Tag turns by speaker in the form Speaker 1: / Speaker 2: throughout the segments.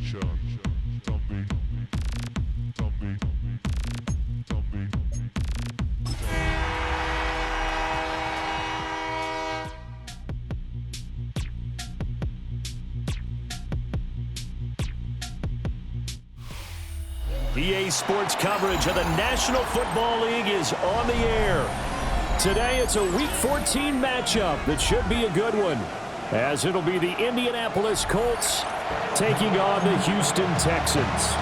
Speaker 1: EA Sports coverage of the National Football League is on the air. Today it's a Week 14 matchup that should be a good one, as it'll be the Indianapolis Colts taking on the Houston Texans.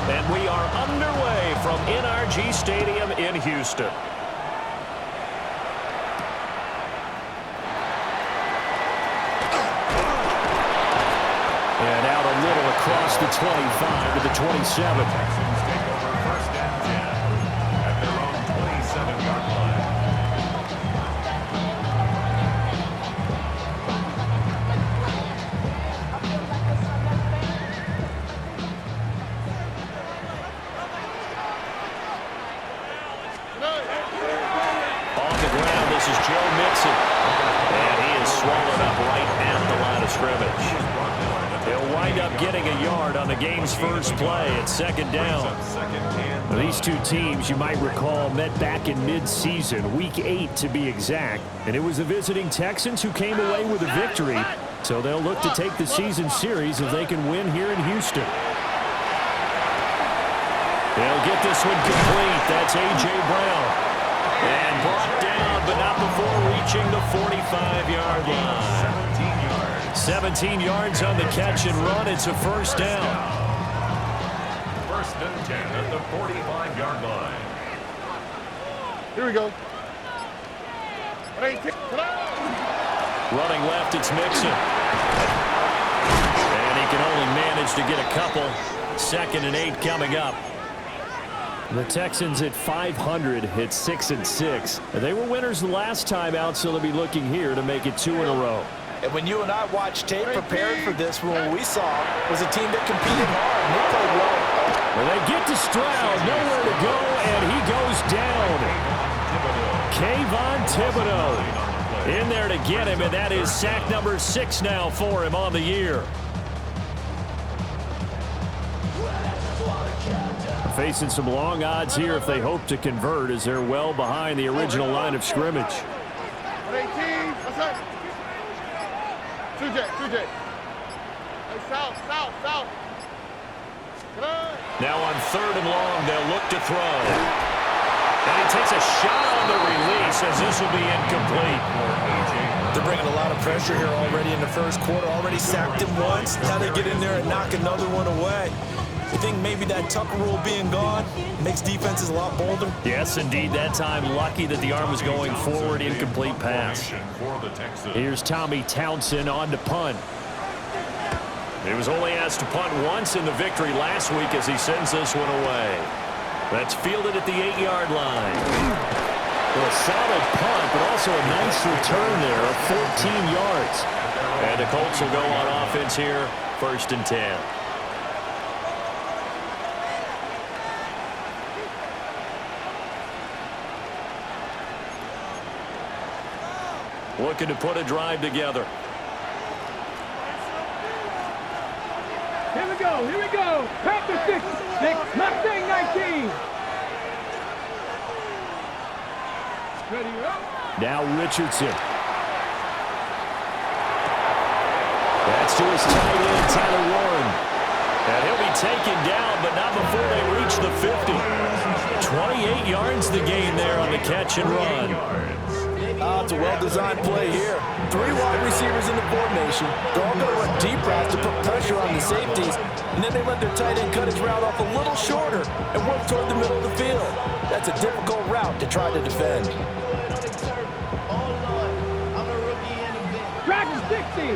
Speaker 1: And we are underway from NRG Stadium in Houston. And out a little across the 25 to the 27.
Speaker 2: Texans take over first and 10 at their own 27-yard line.
Speaker 1: On the ground, this is Joe Mixon. And he is swallowed up right at the line of scrimmage. They'll wind up getting a yard on the game's first play at second down. These two teams, you might recall, met back in mid-season, Week 8 to be exact. And it was the visiting Texans who came away with a victory. So they'll look to take the season series if they can win here in Houston. They'll get this one complete. That's A.J. Brown. And brought down, but not before reaching the 45-yard line. 17 yards on the catch and run. It's a first down.
Speaker 2: First and 10 at the 45-yard line.
Speaker 3: Here we go.
Speaker 1: Running left, it's Mixon. And he can only manage to get a couple. Second and 8 coming up. The Texans at 500 hit 6-6. They were winners the last time out, so they'll be looking here to make it 2 in a row.
Speaker 4: And when you and I watched tape prepared for this, what we saw was a team that competed hard and they played well.
Speaker 1: Well, they get to Stroud, nowhere to go, and he goes down. Kayvon Thibodeau in there to get him, and that is sack number 6 now for him on the year. Facing some long odds here if they hope to convert, as they're well behind the original line of scrimmage.
Speaker 3: 2J. Hey, south.
Speaker 1: Now on 3rd and long, they'll look to throw. And he takes a shot on the release, as this will be incomplete.
Speaker 4: They're bringing a lot of pressure here already in the first quarter. Already sacked him once. Now they get in there and knock another one away. You think maybe that Tucker rule being gone makes defenses a lot bolder?
Speaker 1: Yes, indeed. That time, lucky that the arm was going forward. Incomplete pass. Here's Tommy Townsend on to punt. He was only asked to punt once in the victory last week as he sends this one away. That's fielded at the 8-yard line. Well, a solid punt, but also a nice return there of 14 yards. And the Colts will go on offense here, 1st and 10. Looking to put a drive together.
Speaker 5: Here we go. Panther 6, Mustang 19. Ready, up.
Speaker 1: Now Richardson. That's to his tight end, Tyler Warren. And he'll be taken down, but not before they reach the 50. 28 yards the gain there on the catch and run.
Speaker 4: It's a well-designed play here. 3 wide receivers in the formation. They're all going to run deep routes to put pressure on the safeties. And then they let their tight end cut his route off a little shorter and work toward the middle of the field. That's a difficult route to try to defend.
Speaker 5: Dragon 60.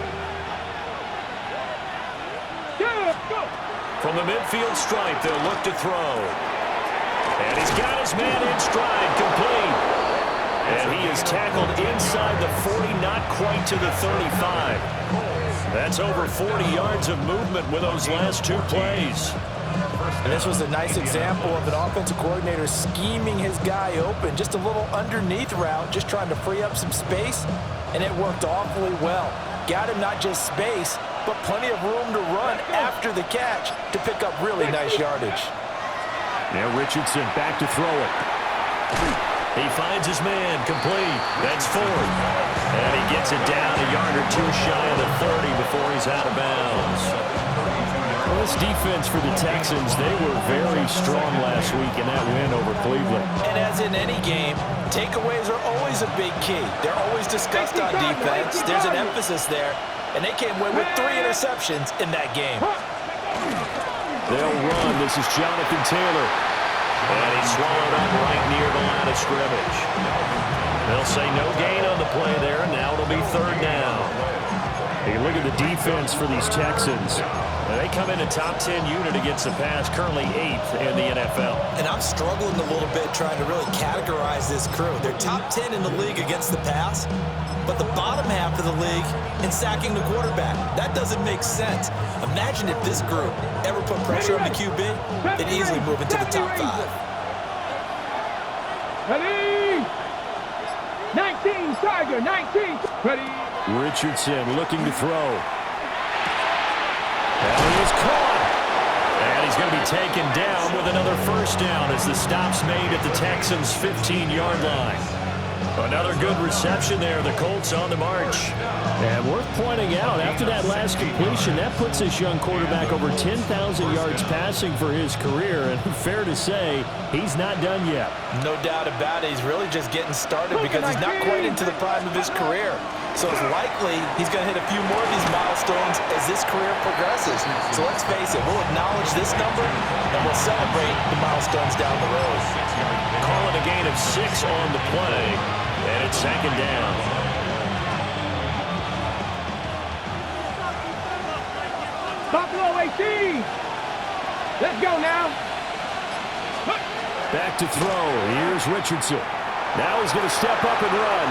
Speaker 5: Go.
Speaker 1: From the midfield stripe, they'll look to throw. And he's got his man in stride, complete. And he is tackled inside the 40, not quite to the 35. That's over 40 yards of movement with those last 2 plays.
Speaker 4: And this was a nice example of an offensive coordinator scheming his guy open. Just a little underneath route, just trying to free up some space, and it worked awfully well. Got him not just space, but plenty of room to run after the catch to pick up really nice yardage.
Speaker 1: Now Richardson back to throw it. He finds his man, complete. That's 4. And he gets it down a yard or 2 shy of the 30 before he's out of bounds. Well, this defense for the Texans, they were very strong last week in that win over Cleveland.
Speaker 4: And as in any game, takeaways are always a big key. They're always discussed on defense. There's an emphasis there. And they came away with 3 interceptions in that game.
Speaker 1: They'll run. This is Jonathan Taylor. And he's swallowed up right near the line of scrimmage. They'll say no gain on the play there. Now it'll be 3rd down. Hey, look at the defense for these Texans. They come in a top 10 unit against the pass, currently 8th in the NFL.
Speaker 4: And I'm struggling a little bit trying to really categorize this crew. They're top 10 in the league against the pass, but the bottom half of the league in sacking the quarterback. That doesn't make sense. Imagine if this group ever put pressure on the QB, they'd easily move into the top 5.
Speaker 5: Ready? 19, Tiger, 19. Ready?
Speaker 1: Richardson looking to throw. And he is caught. And he's going to be taken down with another 1st down as the stop's made at the Texans' 15-yard line. Another good reception there. The Colts on the march. And worth pointing out, after that last completion, that puts this young quarterback over 10,000 yards passing for his career. And fair to say, he's not done yet.
Speaker 4: No doubt about it. He's really just getting started because he's not quite into the prime of his career. So it's likely he's going to hit a few more of these milestones as this career progresses. So let's face it, we'll acknowledge this number and we'll celebrate the milestones down the road.
Speaker 1: Calling a gain of 6 on the play, and it's 2nd down.
Speaker 5: Buffalo 18. Let's go now.
Speaker 1: Back to throw. Here's Richardson. Now he's going to step up and run.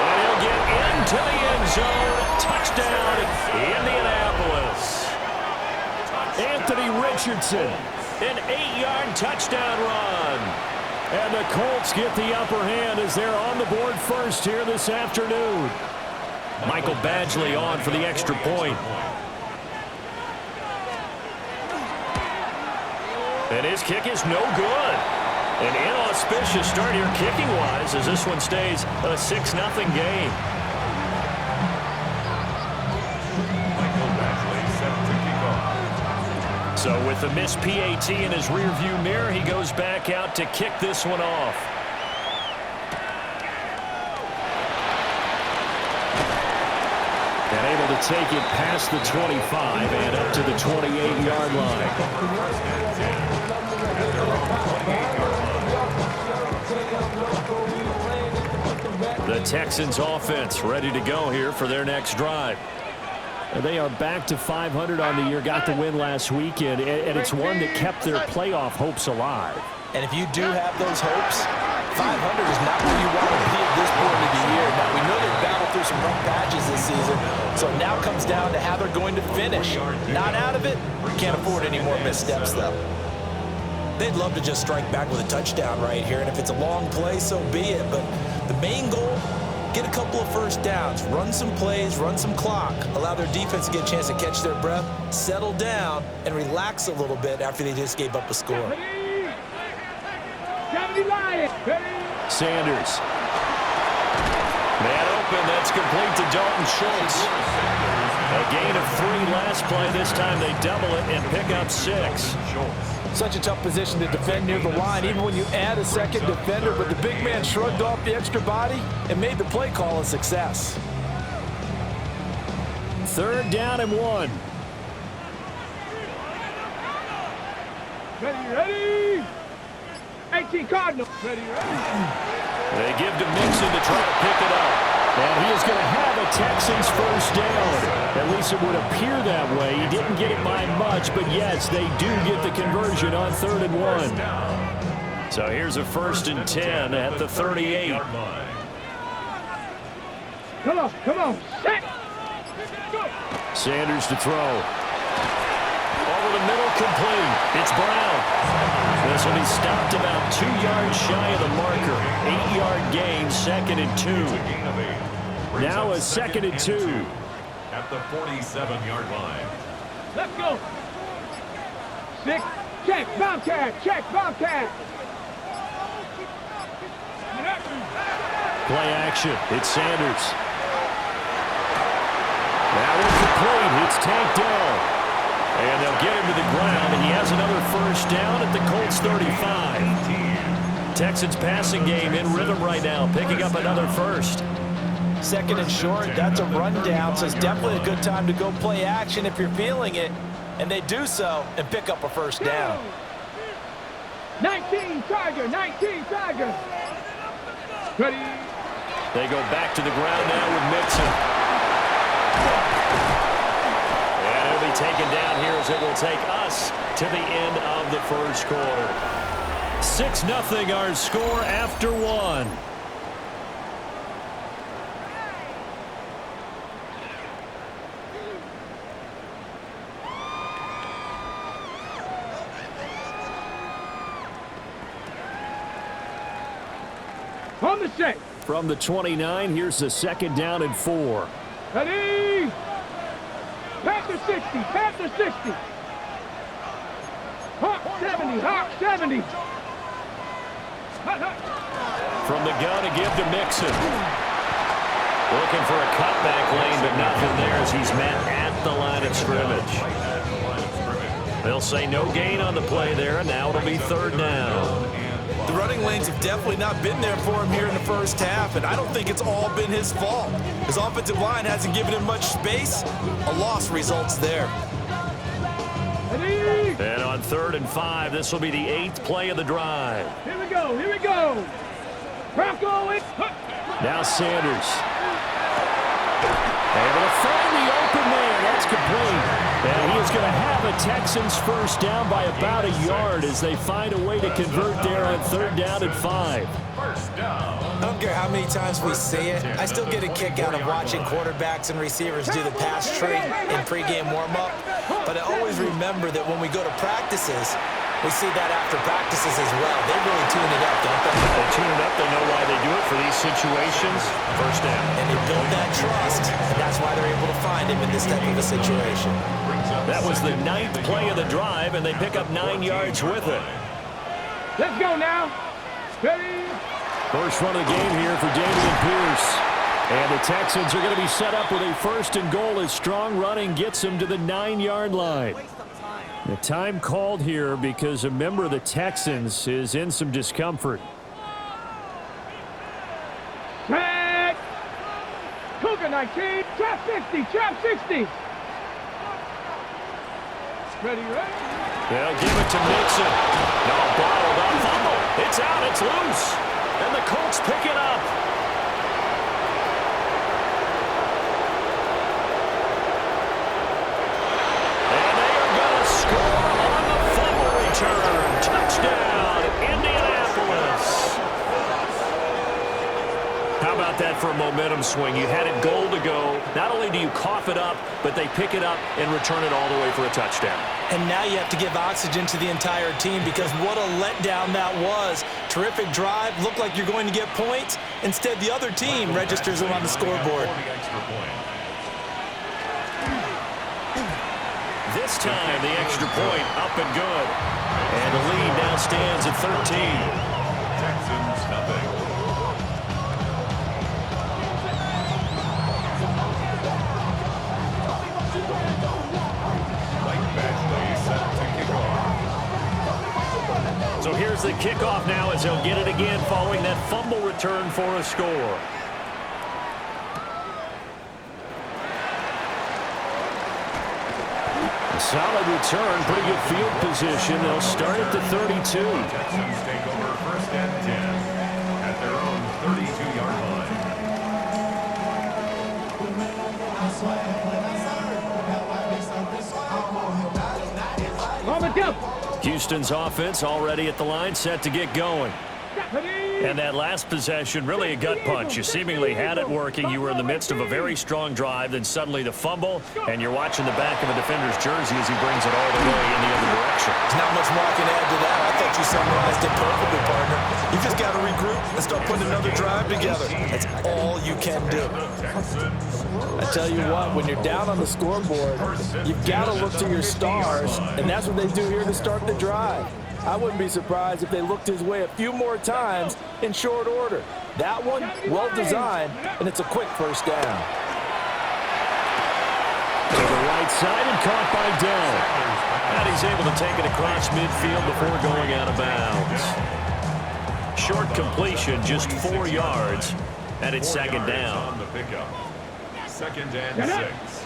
Speaker 1: And he'll get into the end zone. Touchdown, Indianapolis. Anthony Richardson, an 8-yard touchdown run. And the Colts get the upper hand as they're on the board first here this afternoon. Michael Badgley on for the extra point. And his kick is no good. An inauspicious start here kicking-wise as this one stays a 6-0 game. So with the missed PAT in his rearview mirror, he goes back out to kick this one off. And able to take it past the 25 and up to the 28-yard line. The Texans offense ready to go here for their next drive. They are back to 500 on the year, got the win last weekend, and it's one that kept their playoff hopes alive.
Speaker 4: And if you do have those hopes, 500 is not where you want to be at this point of the year. Now, we know they've battled through some rough patches this season, so it now comes down to how they're going to finish. Not out of it, can't afford any more missteps, though. They'd love to just strike back with a touchdown right here, and if it's a long play, so be it. But the main goal, get a couple of 1st downs, run some plays, run some clock, allow their defense to get a chance to catch their breath, settle down, and relax a little bit after they just gave up a score.
Speaker 1: Sanders. Man open, that's complete to Dalton Schultz. A gain of 3 last play. This time they double it and pick up 6.
Speaker 4: Such a tough position to defend near the line, even when you add a 2nd defender, but the big man shrugged off the extra body and made the play call a success.
Speaker 1: 3rd down and 1.
Speaker 5: Ready. 18 Cardinals. Ready.
Speaker 1: They give to Mixon to try to pick it up. And he is going to have a Texans 1st down. At least it would appear that way. He didn't get it by much, but yes, they do get the conversion on 3rd and 1. So here's a 1st and 10 at the 38.
Speaker 5: Come on. Set.
Speaker 1: Sanders to throw. Over the middle, complete. It's Brown. This will be stopped about 2 yards shy of the marker. 8-yard gain, 2nd and 2. Now a 2nd and 2.
Speaker 2: At the 47-yard line.
Speaker 5: Let's go. 6. Check. Bobcat. Check. Bobcat.
Speaker 1: Play action. It's Sanders. Now incomplete. It's tanked down. And they'll get him to the ground, and he has another first down at the Colts 35. Texans passing game in rhythm right now, picking up another first.
Speaker 4: 2nd and short, that's a rundown, so it's definitely a good time to go play action if you're feeling it. And they do so and pick up a first down.
Speaker 5: 19 Tiger. 19 Tiger. Ready.
Speaker 1: They go back to the ground now with Mixon. And it'll be taken down here as it will take us to the end of the first quarter. 6-0 our score after 1.
Speaker 5: On the shake.
Speaker 1: From the 29, here's the 2nd down and 4.
Speaker 5: Ready. Panther 60. Panther 60. Hawk 70. Hawk 70. Hot, hot.
Speaker 1: From the gun to give to Mixon. Looking for a cutback lane, but nothing there as he's met at the line of scrimmage. They'll say no gain on the play there, and now it'll be 3rd down.
Speaker 4: The running lanes have definitely not been there for him here in the first half, and I don't think it's all been his fault. His offensive line hasn't given him much space. A loss results there.
Speaker 5: Ready.
Speaker 1: And on 3rd and 5, this will be the 8th play of the drive.
Speaker 5: Here we go. Here we go. Bronco, it's...
Speaker 1: Now Sanders. Able to find the open man. That's complete. And he is going to have a Texans first down by about a yard as they find a way to convert there on 3rd down and 5.
Speaker 2: First down.
Speaker 4: I don't care how many times we see it. I still get a kick out of watching quarterbacks and receivers do the pass tree in pregame warm-up. But I always remember that when we go to practices, we see that after practices as well. They really tune it up, don't they?
Speaker 1: They tune it up. They know why they do it for these situations. First down.
Speaker 4: And they build that trust, and that's why they're able to find him in this type of a situation.
Speaker 1: That was the 9th play of the drive, and they pick up 9 yards with it.
Speaker 5: Let's go now. Ready.
Speaker 1: First run of the game here for Dameon Pierce. And the Texans are going to be set up with a 1st and goal as strong running gets them to the 9-yard line. The time called here because a member of the Texans is in some discomfort.
Speaker 5: Check. Cougar 19. Trap 60. Trap 60. Ready, ready.
Speaker 1: They'll give it to Mixon. No, bottled up. Fumble. It's out. It's loose. And the Colts pick it up. And they are going to score on the fumble return. Touchdown, Indianapolis. How about that for a momentum swing? You had it goal to go. Not only do you cough it up, but they pick it up and return it all the way for a touchdown.
Speaker 4: And now you have to give oxygen to the entire team because what a letdown that was. Terrific drive. Looked like you're going to get points. Instead, the other team registers them on the scoreboard.
Speaker 1: This time, the extra point up and good. And the lead now stands at 13.
Speaker 2: Texans nothing.
Speaker 1: So here's the kickoff now as they'll get it again following that fumble return for a score. A solid return, pretty good field position. They'll start at the 32.
Speaker 2: Texans take over 1st and 10 at their own 32-yard line.
Speaker 5: On the jump.
Speaker 1: Houston's offense already at the line, set to get going. And that last possession, really a gut punch. You seemingly had it working. You were in the midst of a very strong drive. Then suddenly the fumble, and you're watching the back of a defender's jersey as he brings it all the way in the other direction.
Speaker 4: There's not much more I can add to that. I thought you summarized it perfectly, partner. You just got to regroup and start putting another drive together. That's all you can do. I tell you what, when you're down on the scoreboard, you've got to look to your stars, and that's what they do here to start the drive. I wouldn't be surprised if they looked his way a few more times in short order. That one, well designed, and it's a quick first down.
Speaker 1: To the right side and caught by Dell. And he's able to take it across midfield before going out of bounds. Short completion, just 4 yards, and it's second down.
Speaker 2: Second and 6.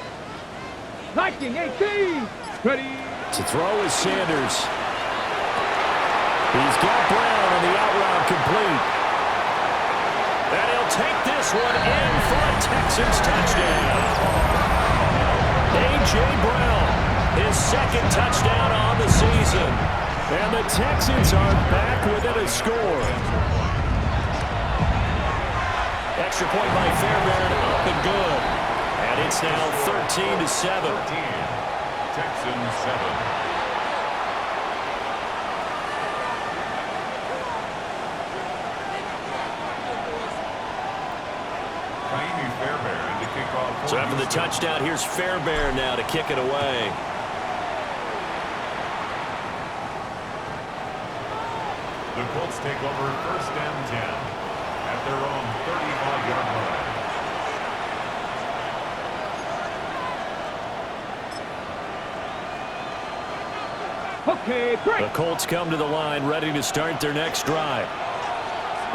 Speaker 5: 19-18. Ready.
Speaker 1: To throw is Sanders. He's got Brown on the out route complete. And he'll take this one in for a Texans touchdown. A.J. Brown, his second touchdown on the season. And the Texans are back within a score. Extra point by Fairbairn, up and good. And it's now 13-7.
Speaker 2: Texans 7.
Speaker 1: So after the touchdown, here's Fairbairn now to kick it away.
Speaker 2: The Colts take over first and 10 at their own 35-yard line.
Speaker 5: Okay, break.
Speaker 1: The Colts come to the line ready to start their next drive.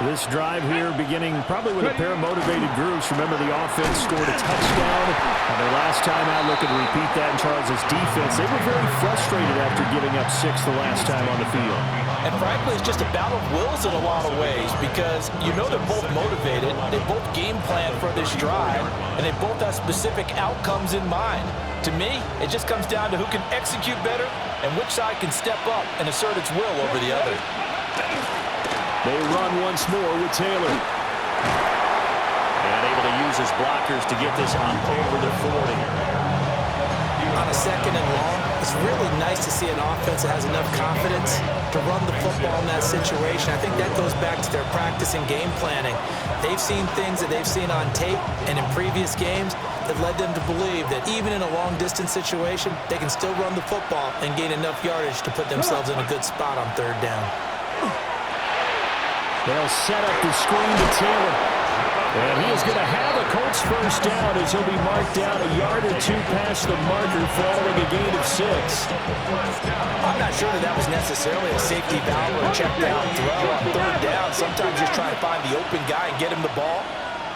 Speaker 1: This drive here beginning probably with a pair of motivated groups. Remember, the offense scored a touchdown. And their last time out, looking to repeat that in Charles' defense. They were very frustrated after giving up 6 the last time on the field.
Speaker 4: And frankly, it's just a battle of wills in a lot of ways because you know they're both motivated. They both game plan for this drive, and they both have specific outcomes in mind. To me, it just comes down to who can execute better and which side can step up and assert its will over the other.
Speaker 1: They run once more with Taylor. And able to use his blockers to get this up over the 40.
Speaker 4: On a second and long, it's really nice to see an offense that has enough confidence to run the football in that situation. I think that goes back to their practice and game planning. They've seen things that they've seen on tape and in previous games that led them to believe that even in a long-distance situation, they can still run the football and gain enough yardage to put themselves in a good spot on third down.
Speaker 1: They'll set up the screen to Taylor. And he is going to have a Colts first down as he'll be marked down a yard or two past the marker following a gain of 6.
Speaker 4: I'm not sure that was necessarily a safety valve or a check down throw on third down. Sometimes just trying to find the open guy and get him the ball.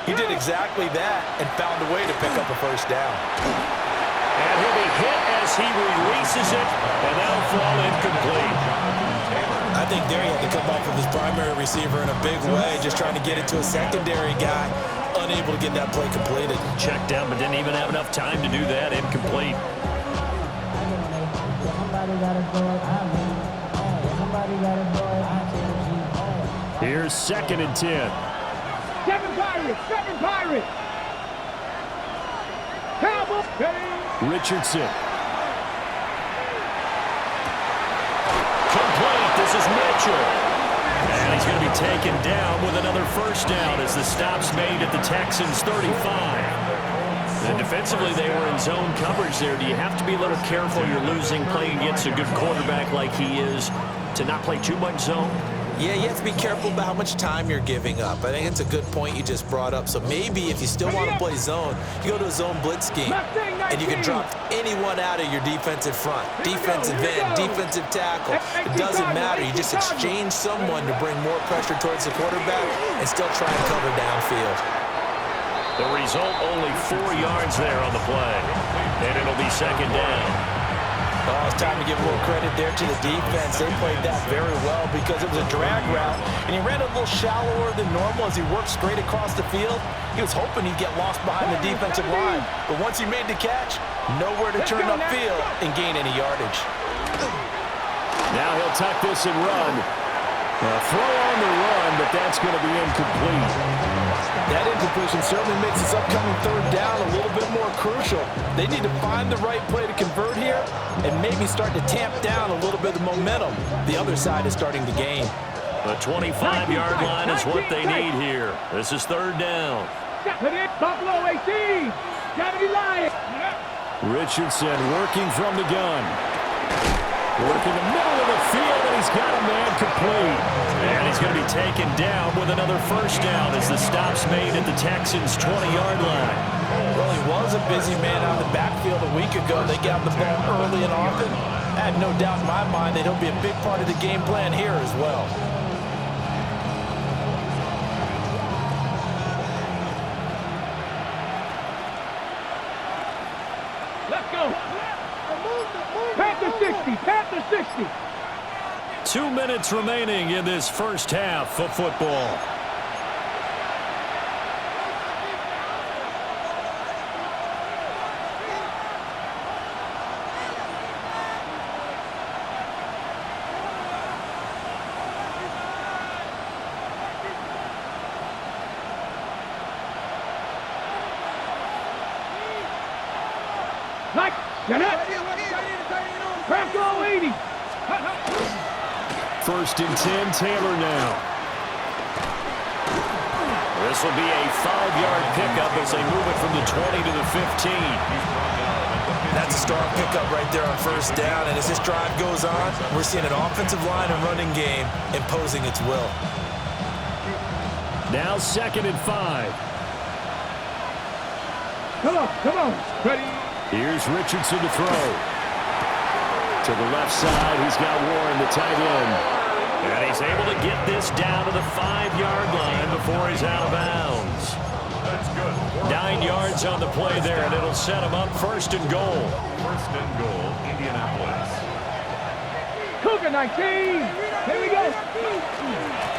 Speaker 4: He did exactly that and found a way to pick up a first down.
Speaker 1: And he'll be hit as he releases it, and that'll fall incomplete.
Speaker 4: I think there he had to come up with his primary receiver in a big way, just trying to get it to a secondary guy, unable to get that play completed.
Speaker 1: Checked down, but didn't even have enough time to do that. Incomplete. Here's second and 10.
Speaker 5: 7 Pirates, 7 Pirates. Cowboys.
Speaker 1: Richardson. Complete. This is Mitchell. And he's going to be taken down with another first down as the stop's made at the Texans' 35. And defensively, they were in zone coverage there. Do you have to be a little careful? You're losing playing against a good quarterback like he is to not play too much zone?
Speaker 4: Yeah, you have to be careful about how much time you're giving up. I think it's a good point you just brought up. So maybe if you still want to play zone, you go to a zone blitz scheme, and you can drop anyone out of your defensive front, defensive end, defensive tackle. It doesn't matter. You just exchange someone to bring more pressure towards the quarterback and still try and cover downfield.
Speaker 1: The result, only 4 yards there on the play, and it'll be second down.
Speaker 4: Oh, it's time to give a little credit there to the defense. They played that very well because it was a drag route, and he ran a little shallower than normal as he worked straight across the field. He was hoping he'd get lost behind the defensive line, but once he made the catch, nowhere to turn upfield and gain any yardage.
Speaker 1: Now he'll tuck this and run. Throw on the run, but that's going to be incomplete.
Speaker 4: That incompletion certainly makes this upcoming third down a little bit more crucial. They need to find the right play to convert here and maybe start to tamp down a little bit of momentum. The other side is starting to gain.
Speaker 1: The 25-yard line is what they need here. This is third down.
Speaker 5: Buffalo 18. Johnny Lion.
Speaker 1: Richardson working from the gun. Working the middle of the field, and he's got a man complete. And he's going to be taken down with another first down as the stop's made at the Texans' 20-yard line.
Speaker 4: Well, he was a busy man out of the backfield a week ago. They got the ball early and often. I have no doubt in my mind that he'll be a big part of the game plan here as well.
Speaker 5: Let's go. Panther 60. Panther 60.
Speaker 1: 2 minutes remaining in this first half of football.
Speaker 5: Like, get up. Bronco 80.
Speaker 1: First and 10, Taylor now. This will be a 5-yard pickup as they move it from the 20 to the 15.
Speaker 4: That's a strong pickup right there on first down. And as this drive goes on, we're seeing an offensive line and running game imposing its will.
Speaker 1: Now 2nd and 5.
Speaker 5: Come on. Ready.
Speaker 1: Here's Richardson to throw. To the left side, he's got Warren, the tight end. And he's able to get this down to the 5-yard line before he's out of bounds.
Speaker 2: That's good.
Speaker 1: 9 yards on the play there, and it'll set him up 1st and goal.
Speaker 2: 1st and goal, Indianapolis.
Speaker 5: Cougar 19. Here we go.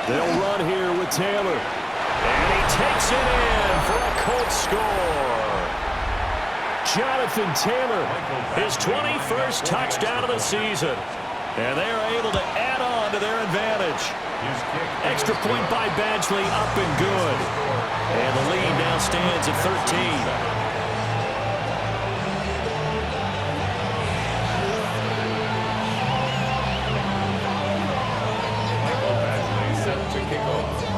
Speaker 1: They'll run here with Taylor. And he takes it in for a Colts score. Jonathan Taylor, his 21st touchdown of the season. And they are able to add on to their advantage. Extra point by Badgley, up and good. And the lead now stands at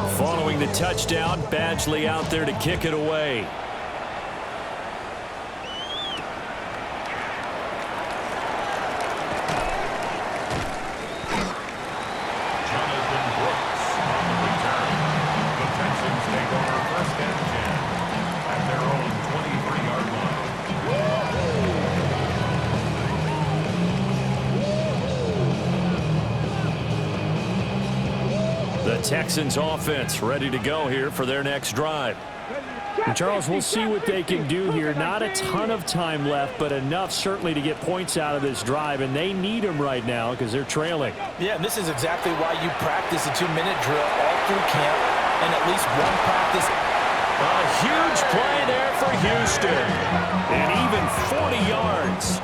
Speaker 1: 13. Following the touchdown, Badgley out there to kick it away. Texans offense ready to go here for their next drive.
Speaker 6: And Charles, we'll see what they can do here. Not a ton of time left, but enough certainly to get points out of this drive, and they need them right now because they're trailing.
Speaker 4: Yeah, and this is exactly why you practice a 2-minute drill all through camp and at least one practice.
Speaker 1: A huge play there for Houston, and even 40 yards.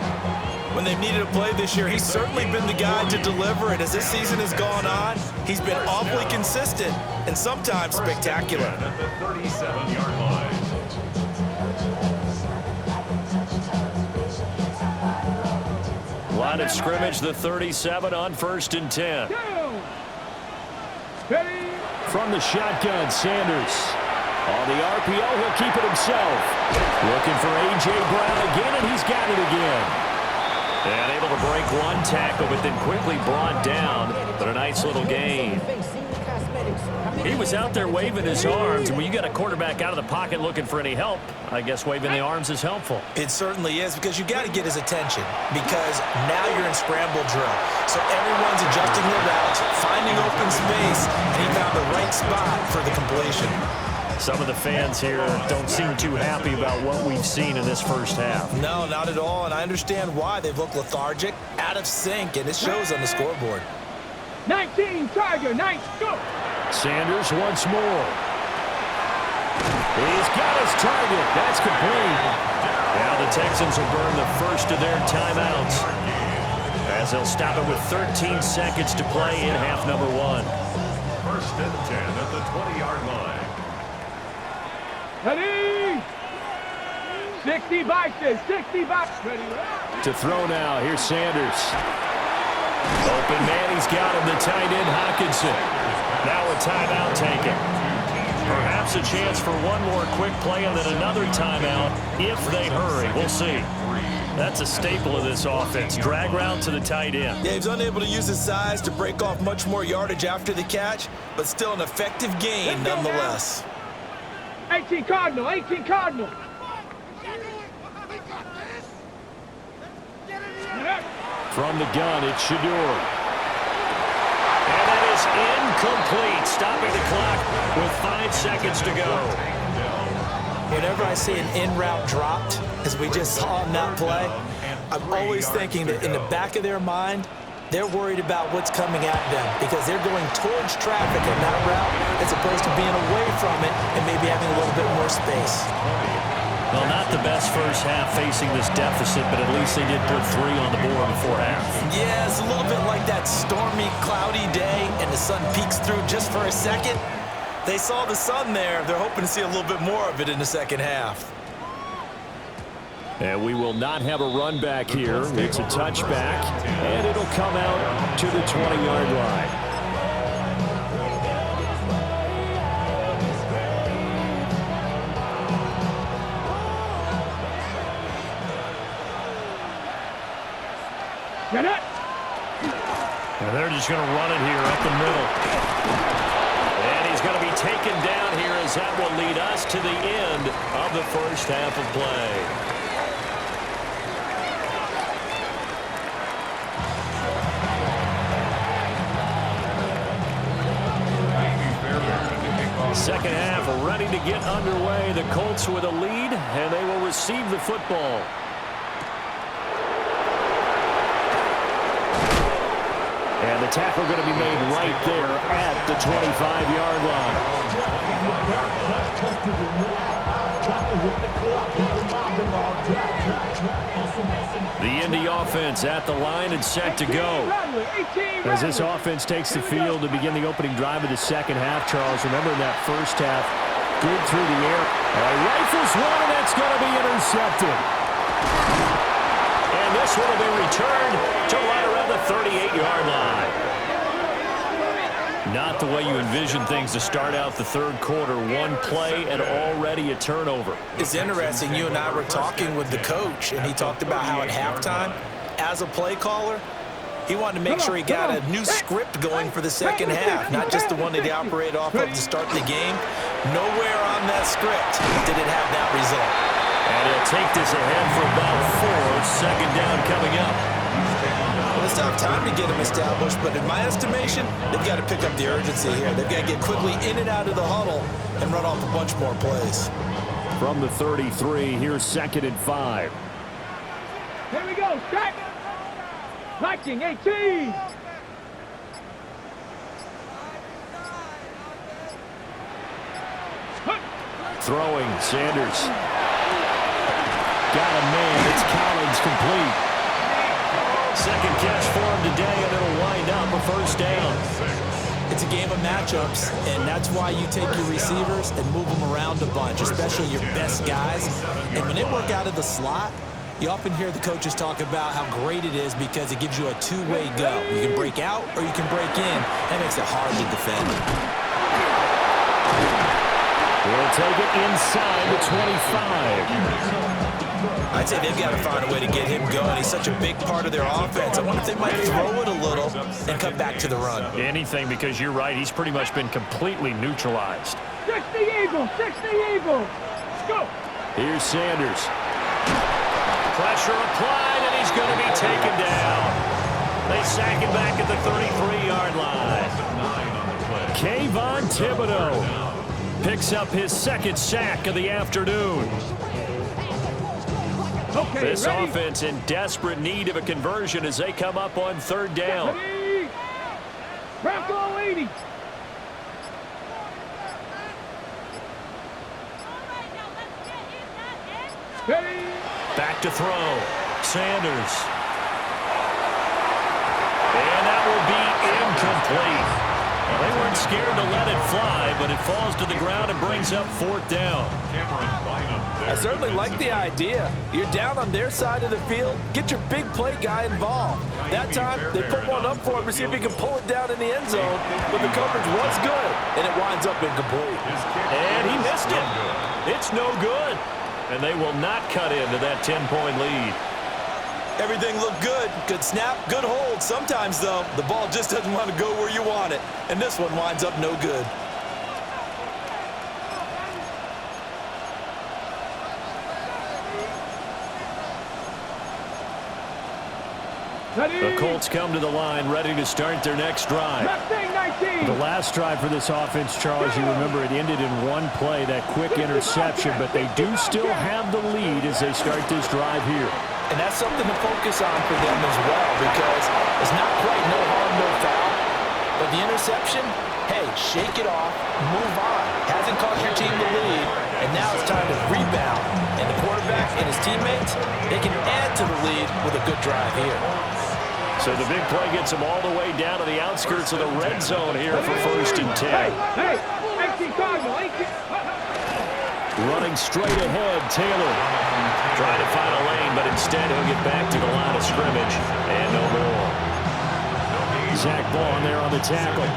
Speaker 4: When they've needed a play this year, he's certainly been the guy to deliver it. As this season has gone on, he's been awfully consistent and sometimes spectacular.
Speaker 2: At the 37-yard line.
Speaker 1: Line of scrimmage, the 37 on 1st and 10.
Speaker 6: From the shotgun, Sanders. On the RPO, he'll keep it himself. Looking for A.J. Brown again, and he's got it again.
Speaker 1: And able to break one tackle, but then quickly brought down. But a nice little gain. He was out there waving his arms, and when you got a quarterback out of the pocket looking for any help, I guess waving the arms is helpful.
Speaker 4: It certainly is, because you got to get his attention, because now you're in scramble drill. So everyone's adjusting their routes, finding open space, and he found the right spot for the completion.
Speaker 1: Some of the fans here don't seem too happy about what we've seen in this first half.
Speaker 4: No, not at all, and I understand why. They've looked lethargic, out of sync, and it shows on the scoreboard.
Speaker 5: 19, Tiger, 9, go!
Speaker 1: Sanders once more. He's got his target. That's complete. Now the Texans will burn the first of their timeouts as they'll stop it with 13 seconds to play in half number 1.
Speaker 2: First and 10 at the 20-yard line.
Speaker 5: Ready? 60 boxes, 60 boxes. Ready?
Speaker 1: To throw now. Here's Sanders. Open man. He's got him. The tight end, Hockenson. Now a timeout taken. Perhaps a chance for one more quick play and then another timeout if they hurry. We'll see. That's a staple of this offense. Drag route to the tight end.
Speaker 4: Yeah, he's unable to use his size to break off much more yardage after the catch, but still an effective gain nonetheless.
Speaker 5: 18 Cardinal, 18 Cardinal.
Speaker 1: From the gun, it's Shador. And that is incomplete, stopping the clock with 5 seconds to go.
Speaker 4: Whenever I see an in-route dropped, as we just saw in that play, I'm always thinking that in the back of their mind, they're worried about what's coming at them because they're going towards traffic in that route as opposed to being away from it and maybe having a little bit more space.
Speaker 1: Well, not the best first half facing this deficit, but at least they did put 3 on the board before half.
Speaker 4: Yeah, it's a little bit like that stormy, cloudy day and the sun peeks through just for a second. They saw the sun there. They're hoping to see a little bit more of it in the second half.
Speaker 1: And we will not have a run back here. It's a touchback, and it'll come out to the 20-yard line.
Speaker 5: Get it.
Speaker 1: And they're just going to run it here up the middle. And he's going to be taken down here as that will lead us to the end of the first half of play. Second half ready to get underway. The Colts with a lead, and they will receive the football. And the tackle going to be made right there at the 25-yard line. The Indy offense at the line and set to go. As this offense takes the field to begin the opening drive of the second half, Charles, remember in that first half, good through the air. Rifles one, and that's going to be intercepted. And this one will be returned to right around the 38-yard line. Not the way you envision things to start out the third quarter. One play and already a turnover.
Speaker 4: It's interesting. You and I were talking with the coach, and he talked about how at halftime, as a play caller, he wanted to make sure he got a new script going for the second half, not just the one that he operated off of to start the game. Nowhere on that script did it have that result.
Speaker 1: And he'll take this ahead for about 4. Second down coming up.
Speaker 4: Well, they still have time to get them established, but in my estimation, they've got to pick up the urgency here. They've got to get quickly in and out of the huddle and run off a bunch more plays.
Speaker 1: From the 33, here's 2nd and 5.
Speaker 5: Here we go, stack. Viking 18.
Speaker 1: Throwing, Sanders. Got a man, it's Collins complete. Second catch for him today, and it'll wind up a first down.
Speaker 4: It's a game of matchups, and that's why you take your receivers and move them around a bunch, especially your best guys. And when they work out of the slot, you often hear the coaches talk about how great it is because it gives you a two-way go. You can break out or you can break in. That makes it hard to defend.
Speaker 1: We'll take it inside the 25.
Speaker 4: I'd say they've got to find a way to get him going. He's such a big part of their offense. I wonder if they might throw it a little and cut back to the run.
Speaker 1: Anything, because you're right. He's pretty much been completely neutralized.
Speaker 5: 60 Eagles, 60 Eagles. Let's go.
Speaker 1: Here's Sanders. Pressure applied, and he's going to be taken down. They sack him back at the 33-yard line. Kayvon Thibodeau picks up his second sack of the afternoon.
Speaker 5: Okay,
Speaker 1: This
Speaker 5: ready?
Speaker 1: offense in desperate need of a conversion as they come up on third down.
Speaker 5: Ready? Bronco 80. Ready?
Speaker 1: Back to throw. Sanders. And that will be incomplete. Well, they weren't scared to let it fly, but it falls to the ground and brings up fourth down.
Speaker 4: I certainly like the idea. You're down on their side of the field. Get your big play guy involved. That time, they put one up for him to see if he can pull it down in the end zone, but the coverage was good, and it winds up incomplete.
Speaker 1: And he missed it. It's no good. And they will not cut into that 10-point lead.
Speaker 4: Everything looked good. Good snap, good hold. Sometimes, though, the ball just doesn't want to go where you want it, and this one winds up no good.
Speaker 1: The Colts come to the line ready to start their next drive.
Speaker 6: The last drive for this offense, Charles, you remember it ended in one play, that quick interception, but they do still have the lead as they start this drive here.
Speaker 4: And that's something to focus on for them as well, because it's not quite no harm, no foul. But the interception, hey, shake it off, move on. Hasn't cost your team the lead, and now it's time to rebound. And the quarterback and his teammates, they can add to the lead with a good drive here.
Speaker 1: So the big play gets them all the way down to the outskirts of the red zone here for 1st and 10.
Speaker 5: Hey,
Speaker 1: Running straight ahead, Taylor. Trying to find a lane, but instead he'll get back to the line of scrimmage. And no more. Zach Ball there on the tackle.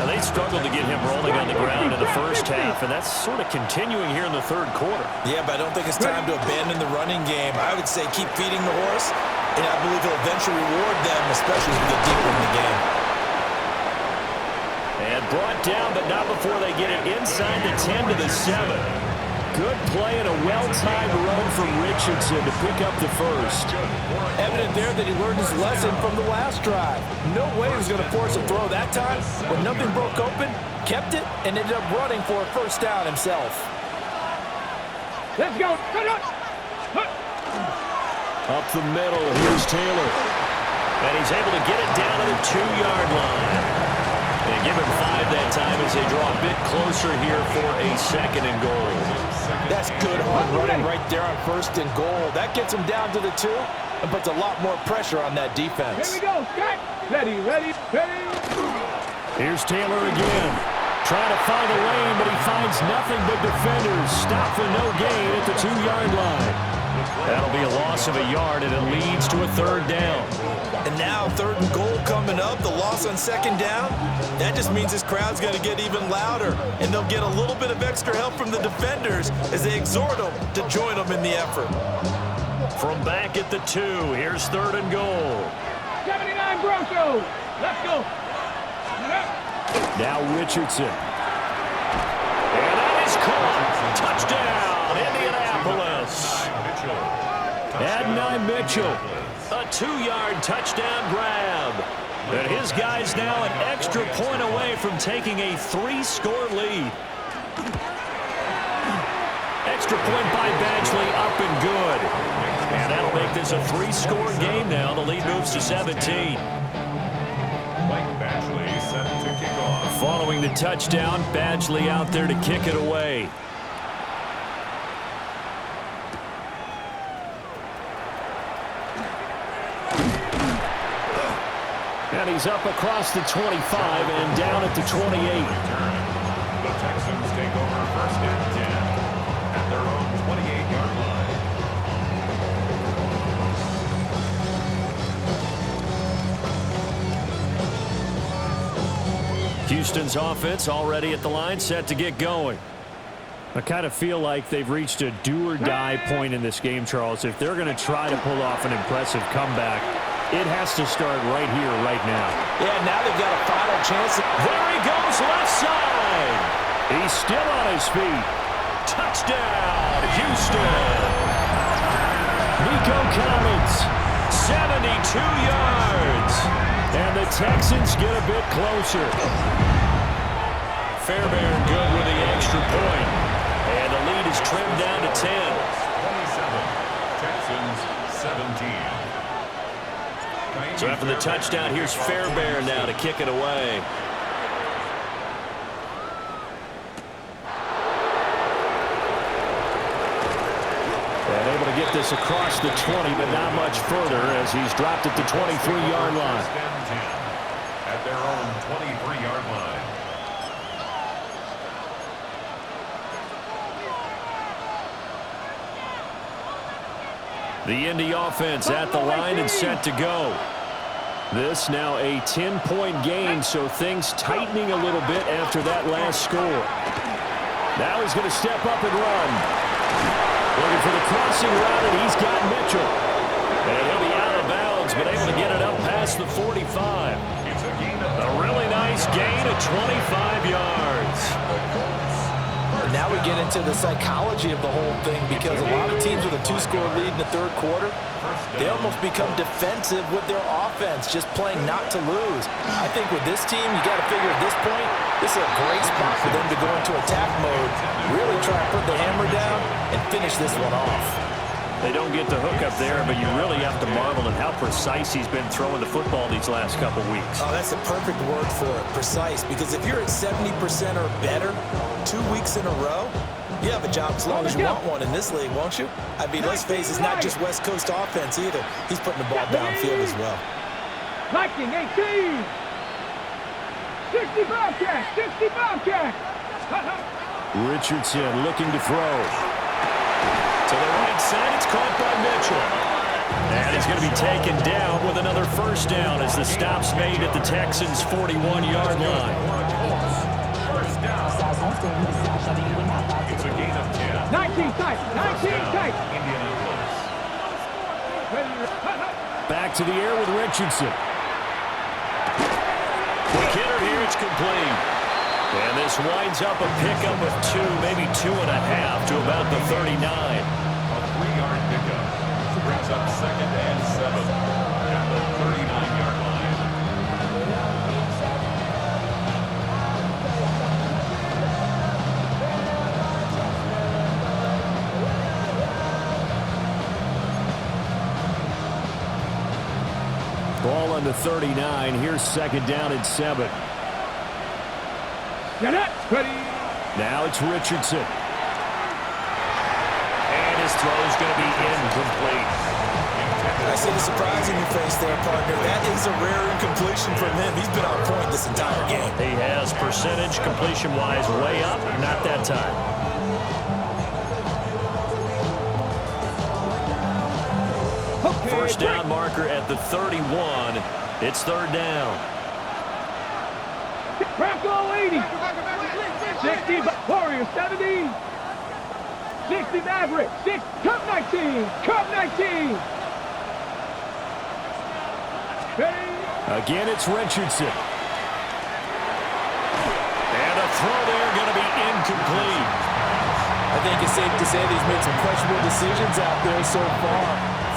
Speaker 1: Now, they struggled to get him rolling on the ground in the first half, and that's sort of continuing here in the third quarter.
Speaker 4: Yeah, but I don't think it's time to abandon the running game. I would say keep feeding the horse, and I believe he'll eventually reward them, especially as we get deeper in the game.
Speaker 1: And brought down, but not before they get it inside the 10 to the 7. Good play and a well-timed run from Richardson to pick up the first.
Speaker 4: Evident there that he learned his lesson from the last drive. No way he was going to force a throw that time. When nothing broke open, kept it, and ended up running for a first down himself.
Speaker 5: Let's go.
Speaker 1: Up the middle, here's Taylor. And he's able to get it down to the 2-yard line. They give him 5 that time as they draw a bit closer here for a 2nd and goal.
Speaker 4: That's good hard running right there on 1st and goal. That gets him down to the 2 and puts a lot more pressure on that defense.
Speaker 5: Here we go, Scott. Ready.
Speaker 1: Here's Taylor again. Trying to find a lane, but he finds nothing but defenders. Stop for no gain at the 2-yard line. That'll be a loss of a yard, and it leads to a 3rd down.
Speaker 4: And now 3rd and goal coming up, the loss on 2nd down. That just means this crowd's going to get even louder, and they'll get a little bit of extra help from the defenders as they exhort them to join them in the effort.
Speaker 1: From back at the 2, here's 3rd and goal.
Speaker 5: 79 Grosso. Let's go.
Speaker 1: Now Richardson. And that is caught. Touchdown, Indianapolis. Adonai Mitchell. A 2-yard touchdown grab. And his guy's now an extra point away from taking a 3-score lead. Extra point by Badgley, up and good. And that'll make this a 3-score game now. The lead moves to 17. Following the touchdown, Badgley out there to kick it away. And he's up across the 25 and down at the 28.
Speaker 2: The Texans take over 1st and 10 at their own 28-yard line.
Speaker 1: Houston's offense already at the line, set to get going.
Speaker 6: I kind of feel like they've reached a do-or-die point in this game, Charles. If they're going to try to pull off an impressive comeback, it has to start right here, right now.
Speaker 4: Yeah, now they've got a final chance.
Speaker 1: There he goes, left side. He's still on his feet. Touchdown, Houston. Nico Collins, 72 yards. And the Texans get a bit closer. Fairbairn good with the extra point. And the lead is trimmed down to 10.
Speaker 2: 27, Texans 17.
Speaker 1: So after the touchdown, here's Fairbairn now to kick it away. And able to get this across the 20, but not much further as he's dropped at the 23-yard line.
Speaker 2: At their own 23-yard line.
Speaker 1: The Indy offense at the line and set to go. This now a 10-point game, so things tightening a little bit after that last score. Now he's going to step up and run. Looking for the crossing route, and he's got Mitchell. And he'll be out of bounds, but able to get it up past the 45. A really nice gain of 25 yards.
Speaker 4: And now we get into the psychology of the whole thing, because a lot of teams with a 2-score lead in the third quarter, they almost become defensive with their offense, just playing not to lose. I think with this team, you got to figure at this point, this is a great spot for them to go into attack mode, really try to put the hammer down and finish this one off.
Speaker 1: They don't get the hook up there, but you really have to marvel at how precise he's been throwing the football these last couple weeks.
Speaker 4: Oh, that's the perfect word for it, precise, because if you're at 70% or better 2 weeks in a row, you have a job as long as you want one in this league, won't you? I mean, let's face it, it's not just West Coast offense either. He's putting the ball downfield as well.
Speaker 5: Viking 18. 60 Bobcats. 60 Bobcats.
Speaker 1: Richardson looking to throw. To the right side, it's caught by Mitchell. And he's going to be taken down with another first down as the stop's made at the Texans' 41-yard line.
Speaker 2: First down. It's a gain of 10.
Speaker 5: 19 tight. 19 tight.
Speaker 2: Indianapolis.
Speaker 1: Back to the air with Richardson. Quick hitter here, it's complete. And this winds up a pickup of 2, maybe 2.5 to about the 39.
Speaker 2: A 3-yard pickup. Brings up 2nd and 7 at the 39-yard line.
Speaker 1: Ball on the 39. Here's 2nd down and 7.
Speaker 5: Get it. Ready.
Speaker 1: Now it's Richardson. And his throw's going to be incomplete.
Speaker 4: I see the surprise in your face there, partner. That is a rare incompletion from him. He's been on point this entire game.
Speaker 1: He has percentage completion-wise way up. Not that time.
Speaker 5: Okay,
Speaker 1: First down marker at the 31. It's 3rd down.
Speaker 5: Bronco 80. 60 Warriors 70. 60 Maverick. 6 Cup 19. Cup 19. Ready.
Speaker 1: Again, it's Richardson. And a throw there going to be incomplete.
Speaker 4: I think it's safe to say that he's made some questionable decisions out there so far.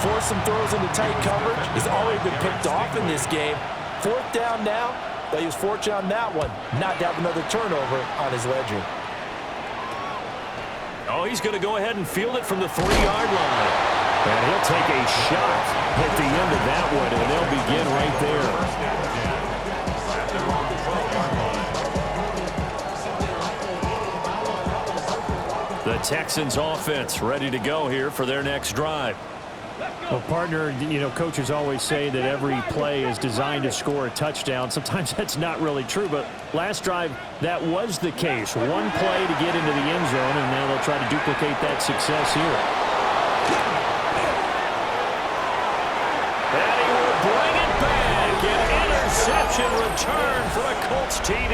Speaker 4: Forced some throws into tight coverage. He's already been picked off in this game. 4th down now. But he was fortunate on that one, not to have another turnover on his ledger.
Speaker 1: Oh, he's going to go ahead and field it from the 3-yard line. And he'll take a shot at the end of that one, and they'll begin right there. The Texans offense ready to go here for their next drive.
Speaker 6: Well, partner, you know, coaches always say that every play is designed to score a touchdown. Sometimes that's not really true, but last drive, that was the case. One play to get into the end zone, and now they'll try to duplicate that success here.
Speaker 1: And he will bring it back. An interception return for a Colts TD.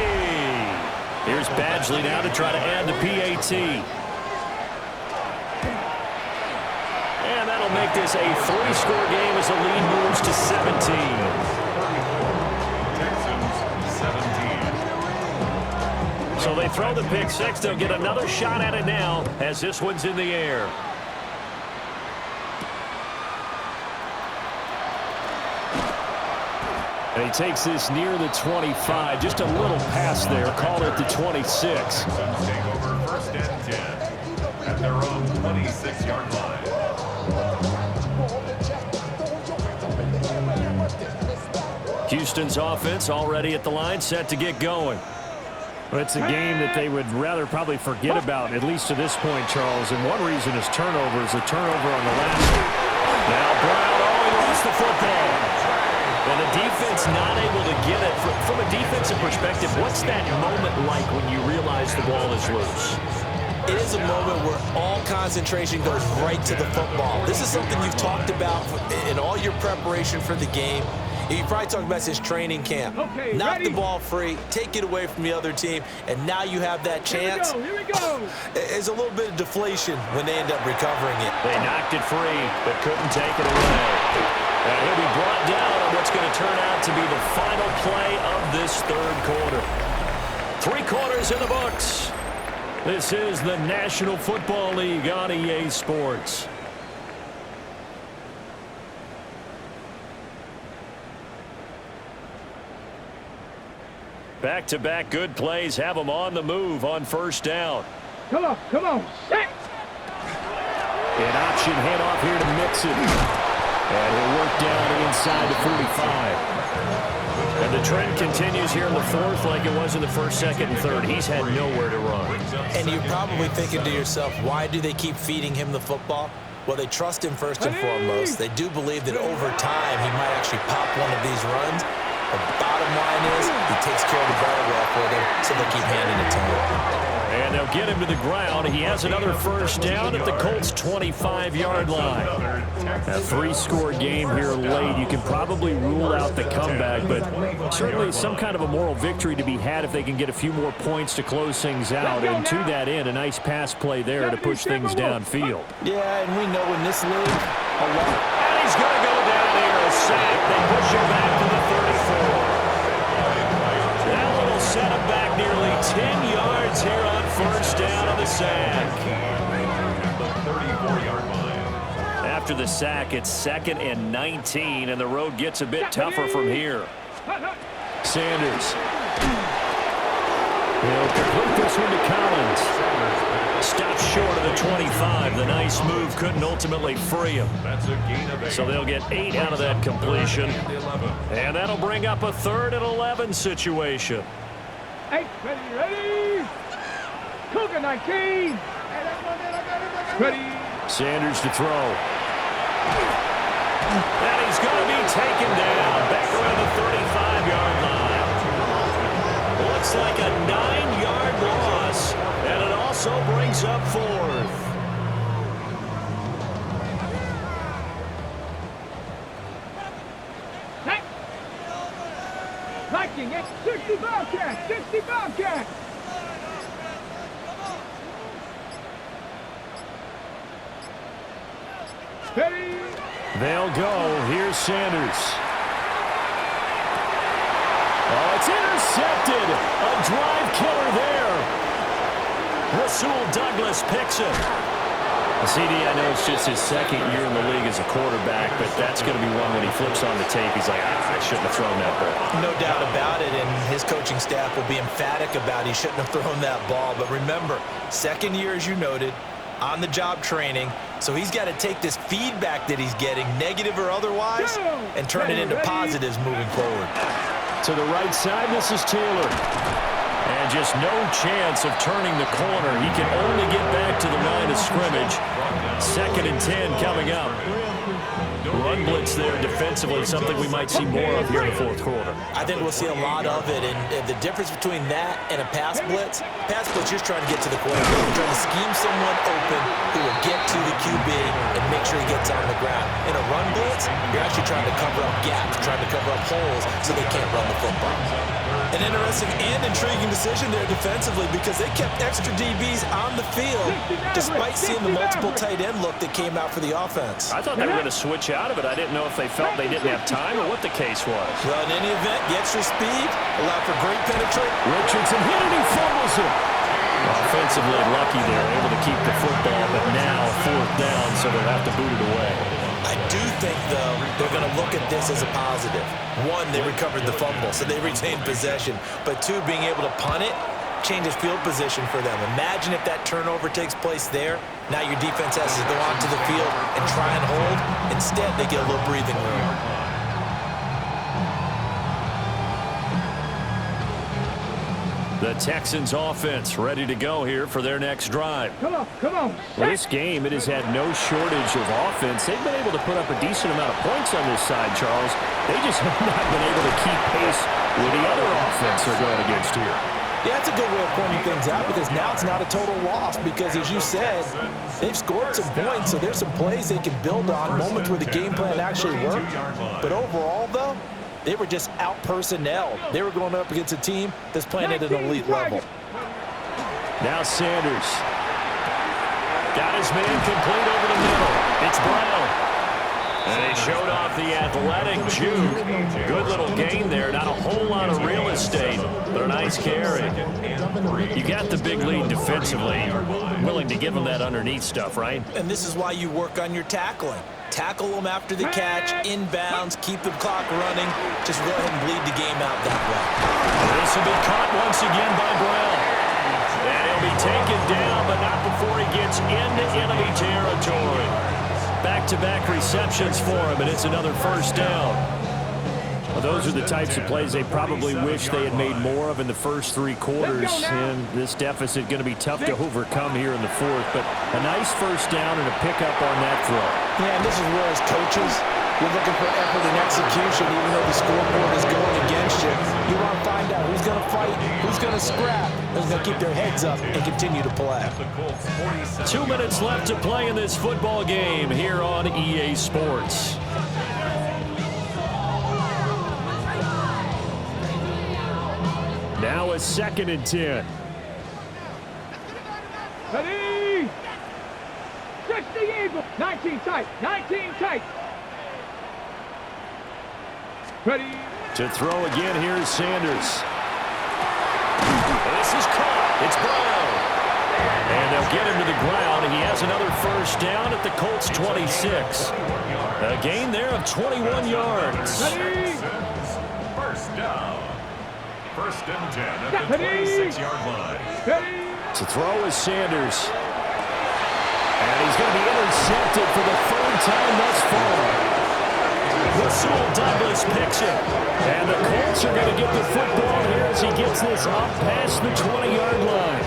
Speaker 1: Here's Badgley now to try to add the PAT. And that'll make this a 3-score game as the lead moves to 17.
Speaker 2: Texans 17.
Speaker 1: So they throw the pick 6. They'll get another shot at it now as this one's in the air. And he takes this near the 25. Just a little pass there. Call it the 26.
Speaker 2: Texans take over 1st and 10 at their own 26-yard line.
Speaker 1: Houston's offense already at the line, set to get going.
Speaker 6: Well, it's a game that they would rather probably forget about, at least to this point, Charles. And one reason is turnovers. A turnover on the last one.
Speaker 1: Now Brown, he lost the football. And the defense not able to get it. From a defensive perspective, what's that moment like when you realize the ball is loose?
Speaker 4: it is a moment where all concentration goes right to the football. This is something you've talked about in all your preparation for the game. You probably talked about this training camp.
Speaker 5: Okay,
Speaker 4: knock
Speaker 5: ready?
Speaker 4: the ball free, take it away from the other team, and now you have that chance.
Speaker 5: Here we go.
Speaker 4: There's a little bit of deflation when they end up recovering it.
Speaker 1: They knocked it free, but couldn't take it away. And he'll be brought down on what's going to turn out to be the final play of this third quarter. 3 quarters in the books. This is the National Football League on EA Sports. Back-to-back good plays have them on the move on first down.
Speaker 5: Come on, set.
Speaker 1: An option handoff here to Mixon. And he'll work down inside the 45. And the trend continues here in the fourth like it was in the first, second, and third. He's had nowhere to run.
Speaker 4: And you're probably thinking to yourself, why do they keep feeding him the football? Well, they trust him first and foremost. They do believe that over time he might actually pop one of these runs. The bottom line is he takes care of the ball well for them, so they'll keep handing it to him.
Speaker 1: And they'll get him to the ground. He has another first down at the Colts' 25-yard line. A 3-score game here late. You can probably rule out the comeback, but certainly some kind of a moral victory to be had if they can get a few more points to close things out. And to that end, a nice pass play there to push things downfield.
Speaker 4: Yeah, and we know in this league, a lot.
Speaker 1: And he's going to go down here, a sack. They push him back to the 34. That will set him back nearly 10 yards here on first down on the sack.
Speaker 2: The 34-yard line.
Speaker 1: After the sack, it's 2nd and 19, and the road gets a bit tougher from here. Sanders. He'll complete this one to Collins. Stops short of the 25. The nice move couldn't ultimately free him.
Speaker 2: That's a gain of 8.
Speaker 1: So they'll get 8 out of that completion. And that'll bring up a 3rd and 11 situation.
Speaker 5: 8, ready. Cougar 19. Ready.
Speaker 1: Sanders to throw. And he's going to be taken down back around the 35-yard line. Looks like a 9-yard loss, and it also brings up 4th.
Speaker 5: Viking at 60 Bobcats, 60 Bobcats. Ready.
Speaker 1: They'll go. Here's Sanders. Oh, it's intercepted. A drive killer there. Rasul Douglas picks it. CD, I know it's just his 2nd year in the league as a quarterback, but that's going to be one when he flips on the tape. He's like, I shouldn't have thrown that ball.
Speaker 4: No doubt about it, and his coaching staff will be emphatic about he shouldn't have thrown that ball. But remember, 2nd year, as you noted, on-the-job training, so he's got to take this feedback that he's getting, negative or otherwise, and turn it into positives moving forward.
Speaker 1: To the right side, this is Taylor. And just no chance of turning the corner. He can only get back to the line of scrimmage. 2nd and 10 coming up. Run blitz there defensively, something we might see more of here in the 4th quarter.
Speaker 4: I think we'll see a lot of it, and the difference between that and a pass blitz, you're trying to get to the quarterback. You're trying to scheme someone open who will get to the QB and make sure he gets on the ground. In a run blitz, you're actually trying to cover up gaps, trying to cover up holes so they can't run the football. An interesting and intriguing decision there defensively because they kept extra DBs on the field despite seeing the multiple tight end look that came out for the offense.
Speaker 1: I thought they were going to switch out of it. I didn't know if they felt they didn't have time or what the case was.
Speaker 4: Well, in any event, the extra speed allowed for great penetration.
Speaker 1: Richardson hit it, he fumbles it. Offensively lucky there, able to keep the football, but now 4th down, so they'll have to boot it away.
Speaker 4: I do think, though, they're going to look at this as a positive. 1, they recovered the fumble, so they retained possession. But 2, being able to punt it changes field position for them. Imagine if that turnover takes place there. Now your defense has to go onto the field and try and hold. Instead, they get a little breathing room.
Speaker 1: The Texans offense ready to go here for their next drive.
Speaker 5: Come on.
Speaker 1: Well, this game, it has had no shortage of offense. They've been able to put up a decent amount of points on this side, Charles. They just have not been able to keep pace with the other offense they're going against here.
Speaker 4: Yeah, that's a good way of pointing things out because now it's not a total loss because, as you said, they've scored some points, so there's some plays they can build on, moments where the game plan actually worked. But overall, though, they were just out-personnel. They were going up against a team that's playing at an elite level.
Speaker 1: Now Sanders. Got his man complete over the middle. It's Brown. And they showed off the athletic juke. Good little gain there. Not a whole lot of real estate, but a nice carry. You got the big lead defensively. Willing to give them that underneath stuff, right?
Speaker 4: And this is why you work on your tackling. Tackle them after the catch, inbounds, keep the clock running. Just let him bleed the game out that way.
Speaker 1: This will be caught once again by Brown. And he'll be taken down, but not before he gets into enemy territory. Back-to-back receptions for him, and it's another first down.
Speaker 6: Well, those are the types of plays they probably wish they had made more of in the first 3 quarters. And this deficit going to be tough to overcome here in the 4th. But a nice first down and a pickup on that throw.
Speaker 4: Yeah, and this is where, as coaches, you're looking for effort and execution, even though the scoreboard is going against you. You want to find out who's going to fight, who's going to scrap, who's going to keep their heads up and continue to play.
Speaker 1: 2 minutes left to play in this football game here on EA Sports.
Speaker 6: Now a 2nd and 10.
Speaker 5: Ready? 60 Eagle. 19 tight. 19 tight. Ready?
Speaker 1: To throw again, here's Sanders. This is caught. It's Brown. And they'll get him to the ground. He has another first down at the Colts 26. A gain there of 21 yards.
Speaker 5: Ready?
Speaker 2: First down. 1st and 10 at the 26-yard line.
Speaker 5: Ready?
Speaker 1: To throw is Sanders. And he's going to be intercepted for the 3rd time thus far. Rasul Douglas picks it. And the Colts are going to get the football here as he gets this up past the 20-yard line.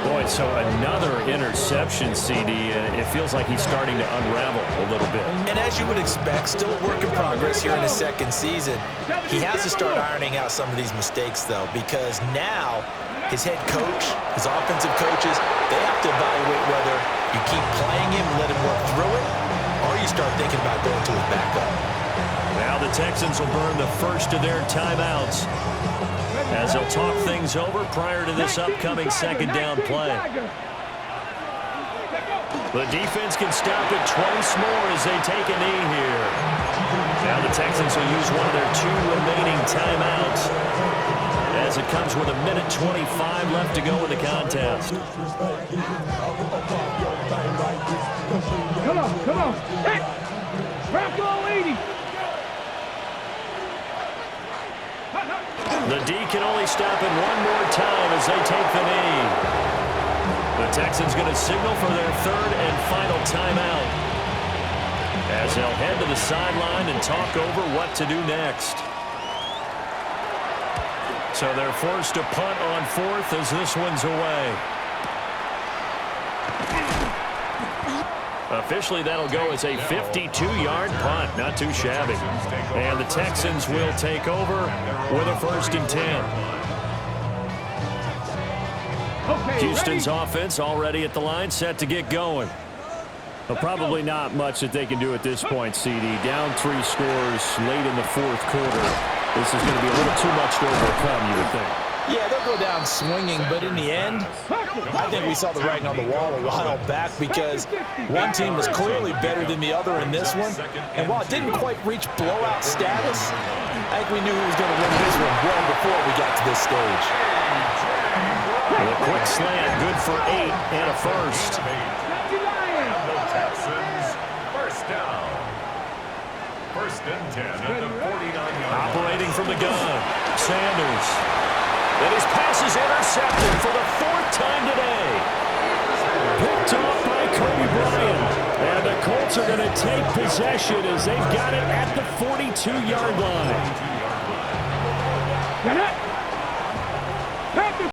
Speaker 1: Boy, so another interception, CD. It feels like he's starting to unravel a little bit.
Speaker 4: And as you would expect, still a work in progress here in his 2nd season. He has to start ironing out some of these mistakes, though, because now his head coach, his offensive coaches, they have to evaluate whether you keep playing him and let him work through it, or you start thinking about going to his backup.
Speaker 1: Now the Texans will burn the first of their timeouts as they'll talk things over prior to this upcoming 2nd down play. The defense can stop it twice more as they take a knee here. Now the Texans will use one of their 2 remaining timeouts as it comes with 1:25 left to go in the contest.
Speaker 5: Come on. Hit! Rocco 80.
Speaker 1: The D can only stop it one more time as they take the knee. The Texans going to signal for their 3rd and final timeout as they'll head to the sideline and talk over what to do next. So they're forced to punt on 4th as this one's away. Officially, that'll go as a 52-yard punt. Not too shabby. And the Texans will take over with a 1st and 10. Houston's offense already at the line, set to get going.
Speaker 6: Well, probably not much that they can do at this point, CD. Down 3 scores late in the 4th quarter. This is going to be a little too much to overcome, you would think.
Speaker 4: Yeah, they'll go down swinging, but in the end, I think we saw the writing on the wall a while back because one team was clearly better than the other in this one. And while it didn't quite reach blowout status, I think we knew who was going to win this one well before we got to this stage.
Speaker 1: A quick slant, good for 8 and a first.
Speaker 2: The Texans, first down. 1st and 10 at the 49-yard line.
Speaker 1: Operating from the gun, Sanders. And his pass is intercepted for the 4th time today. Picked off by Kobe Bryant. And the Colts are going to take possession as they've got it at the 42-yard line.